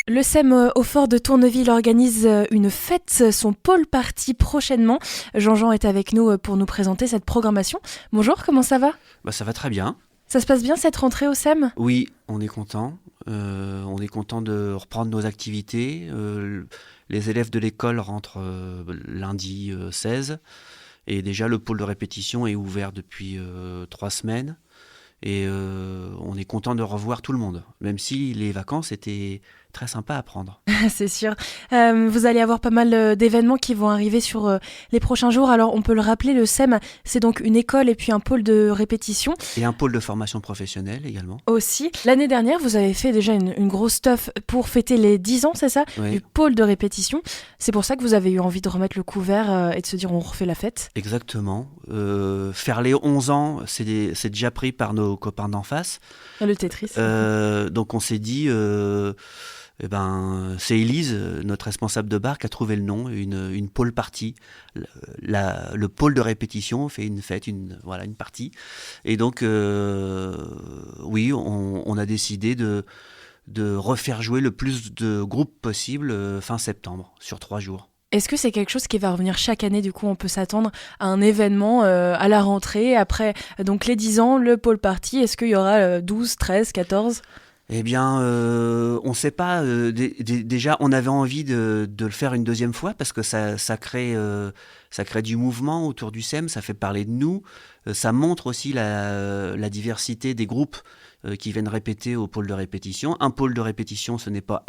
Le SEM au Fort de Tourneville organise une fête, son pôle party prochainement. Jean-Jean est avec nous pour nous présenter cette programmation. Bonjour, comment ça va ? Ça va très bien. Ça se passe bien cette rentrée au SEM ? Oui, on est content. On est content de reprendre nos activités. Les élèves de l'école rentrent lundi 16. Et déjà, le pôle de répétition est ouvert depuis 3 semaines. Et on est content de revoir tout le monde, même si les vacances étaient très sympas à prendre. C'est sûr. Vous allez avoir pas mal d'événements qui vont arriver sur les prochains jours. Alors on peut le rappeler, le SEM, c'est donc une école et puis un pôle de répétition. Et un pôle de formation professionnelle également. Aussi. L'année dernière, vous avez fait déjà une grosse stuff pour fêter les 10 ans, c'est ça ? Oui. Du pôle de répétition. C'est pour ça que vous avez eu envie de remettre le couvert et de se dire on refait la fête ? Exactement. Faire les 11 ans, c'est déjà pris par nos copains d'en face. Le Tetris. Donc on s'est dit, c'est Élise, notre responsable de bar, qui a trouvé le nom, une pôle party. Le pôle de répétition fait une fête, une partie. Et donc, oui, on a décidé de refaire jouer le plus de groupes possible fin septembre, sur 3 jours. Est-ce que c'est quelque chose qui va revenir chaque année ? Du coup, on peut s'attendre à un événement à la rentrée, après donc les 10 ans, le pôle party. Est-ce qu'il y aura 12, 13, 14 ? Eh bien, on ne sait pas. Déjà, on avait envie de le faire une deuxième fois parce que ça crée du mouvement autour du SEM, ça fait parler de nous. Ça montre aussi la diversité des groupes qui viennent répéter au pôle de répétition. Un pôle de répétition, ce n'est pas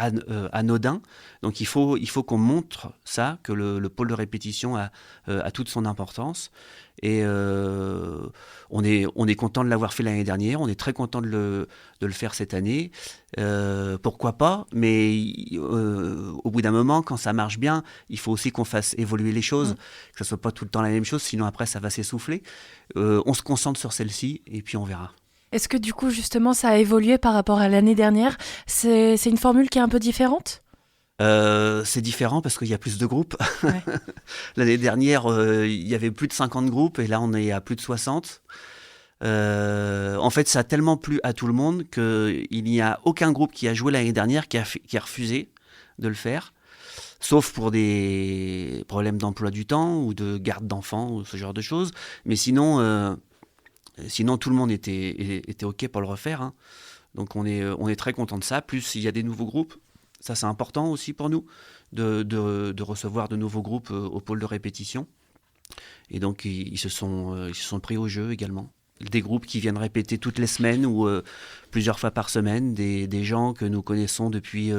anodin. Donc, il faut qu'on montre ça, que le pôle de répétition a toute son importance. Et on est content de l'avoir fait l'année dernière, on est très content de le faire cette année. Pourquoi pas ? Mais au bout d'un moment, quand ça marche bien, il faut aussi qu'on fasse évoluer les choses, que ça soit pas tout le temps la même chose, sinon après ça va s'essouffler. On se concentre sur celle-ci et puis on verra. Est-ce que du coup, justement, ça a évolué par rapport à l'année dernière ? C'est une formule qui est un peu différente ? C'est différent parce qu'il y a plus de groupes. Ouais. L'année dernière, il y avait plus de 50 groupes et là on est à plus de 60. En fait, ça a tellement plu à tout le monde qu'il n'y a aucun groupe qui a joué l'année dernière qui a refusé de le faire, sauf pour des problèmes d'emploi du temps ou de garde d'enfants ou ce genre de choses. Mais sinon, tout le monde était OK pour le refaire, hein. Donc on est très content de ça. Plus il y a des nouveaux groupes, ça c'est important aussi pour nous de recevoir de nouveaux groupes au pôle de répétition. Et donc ils se sont pris au jeu également. Des groupes qui viennent répéter toutes les semaines ou plusieurs fois par semaine, des gens que nous connaissons depuis,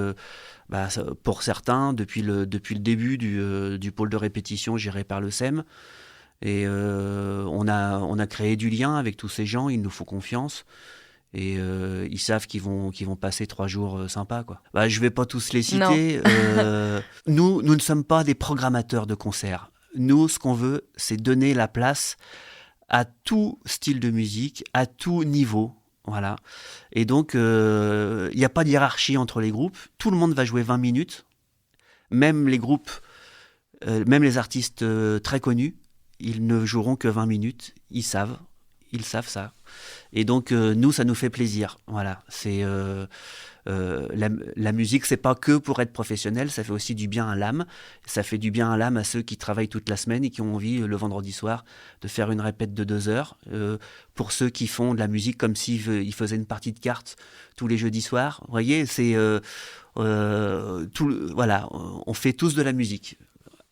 pour certains, depuis le début du pôle de répétition géré par le SEM. Et on a créé du lien avec tous ces gens, ils nous font confiance. Et ils savent qu'ils vont passer 3 jours sympas, quoi. Je vais pas tous les citer. Nous ne sommes pas des programmateurs de concerts. Nous, ce qu'on veut, c'est donner la place à tout style de musique, à tout niveau. Voilà. Et donc, il n'y a pas de hiérarchie entre les groupes. Tout le monde va jouer 20 minutes. Même les groupes, même les artistes très connus, ils ne joueront que 20 minutes. Ils savent ça. Et donc, nous, ça nous fait plaisir. Voilà. C'est la musique, c'est pas que pour être professionnel, ça fait aussi du bien à l'âme. Ça fait du bien à l'âme à ceux qui travaillent toute la semaine et qui ont envie, le vendredi soir, de faire une répète de 2 heures. Pour ceux qui font de la musique comme s'ils faisaient une partie de cartes tous les jeudis soirs. Vous voyez, c'est voilà, on fait tous de la musique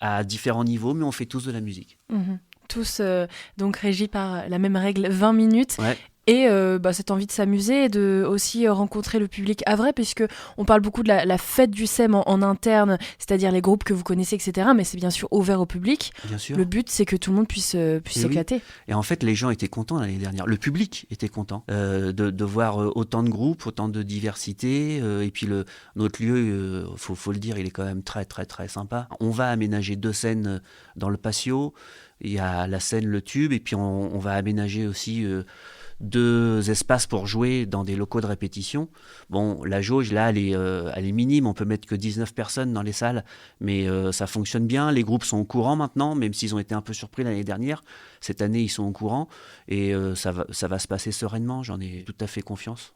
à différents niveaux, mais on fait tous de la musique. Tous donc régis par la même règle, 20 minutes. Ouais. Et cette envie de s'amuser et de aussi rencontrer le public à vrai, puisque on parle beaucoup de la fête du SEM en interne, c'est-à-dire les groupes que vous connaissez, etc. Mais c'est bien sûr ouvert au public. Bien sûr. Le but, c'est que tout le monde puisse s'éclater. Oui. Et en fait, les gens étaient contents l'année dernière. Le public était content de voir autant de groupes, autant de diversité. Et puis notre lieu, faut le dire, il est quand même très, très, très sympa. On va aménager 2 scènes dans le patio. Il y a la scène Le Tube, et puis on va aménager aussi 2 espaces pour jouer dans des locaux de répétition. Bon, la jauge, là, elle est minime. On peut mettre que 19 personnes dans les salles, mais ça fonctionne bien. Les groupes sont au courant maintenant, même s'ils ont été un peu surpris l'année dernière. Cette année, ils sont au courant et ça va se passer sereinement. J'en ai tout à fait confiance.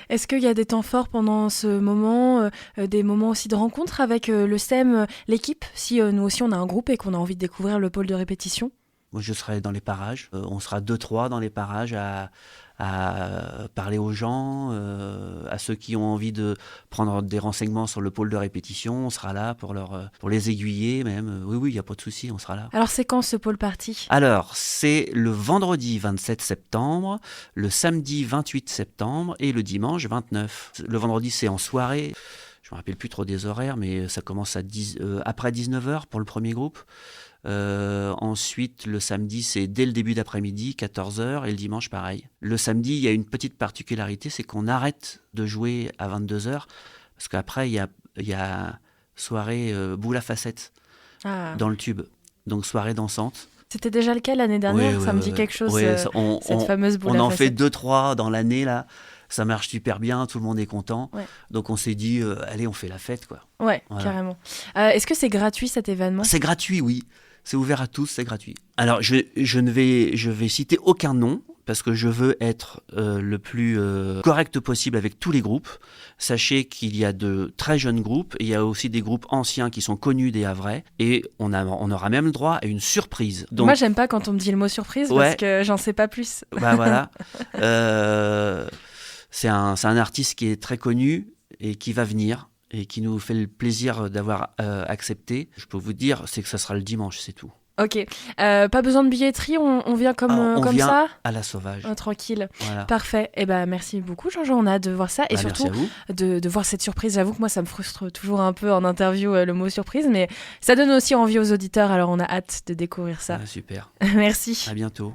Est-ce qu'il y a des temps forts pendant ce moment, des moments aussi de rencontre avec le SEM, l'équipe, si nous aussi on a un groupe et qu'on a envie de découvrir le pôle de répétition? Moi, je serai dans les parages. On sera 2-3 dans les parages à parler aux gens, à ceux qui ont envie de prendre des renseignements sur le pôle de répétition. On sera là pour les aiguiller même. Oui, il n'y a pas de souci, on sera là. Alors c'est quand ce pôle party? Alors, c'est le vendredi 27 septembre, le samedi 28 septembre et le dimanche 29. Le vendredi, c'est en soirée. Je ne me rappelle plus trop des horaires, mais ça commence après 19h pour le premier groupe. Ensuite, le samedi, c'est dès le début d'après-midi, 14h, et le dimanche, pareil. Le samedi, il y a une petite particularité, c'est qu'on arrête de jouer à 22h, parce qu'après, il y a soirée boule à facettes dans le tube, donc soirée dansante. C'était déjà le cas l'année dernière, ça me dit quelque chose, cette fameuse boule à facettes. On en fait 2-3 dans l'année, là. Ça marche super bien, tout le monde est content. Ouais. Donc on s'est dit, allez, on fait la fête, quoi. Ouais, voilà. Carrément. Est-ce que c'est gratuit cet événement ? C'est gratuit, oui. C'est ouvert à tous, c'est gratuit. Alors je vais citer aucun nom parce que je veux être le plus correct possible avec tous les groupes. Sachez qu'il y a de très jeunes groupes et il y a aussi des groupes anciens qui sont connus des Havrais et on aura même le droit à une surprise. Donc, moi, j'aime pas quand on me dit le mot surprise parce que j'en sais pas plus. Bah voilà. C'est un artiste qui est très connu et qui va venir et qui nous fait le plaisir d'avoir accepté. Je peux vous dire, c'est que ça sera le dimanche, c'est tout. Ok. Pas besoin de billetterie, on vient on vient ça à la sauvage. Tranquille. Voilà. Parfait. Eh ben, merci beaucoup, Jean-Jean. On a hâte de voir ça et surtout de voir cette surprise. J'avoue que moi, ça me frustre toujours un peu en interview le mot surprise, mais ça donne aussi envie aux auditeurs. Alors, on a hâte de découvrir ça. Super. Merci. À bientôt.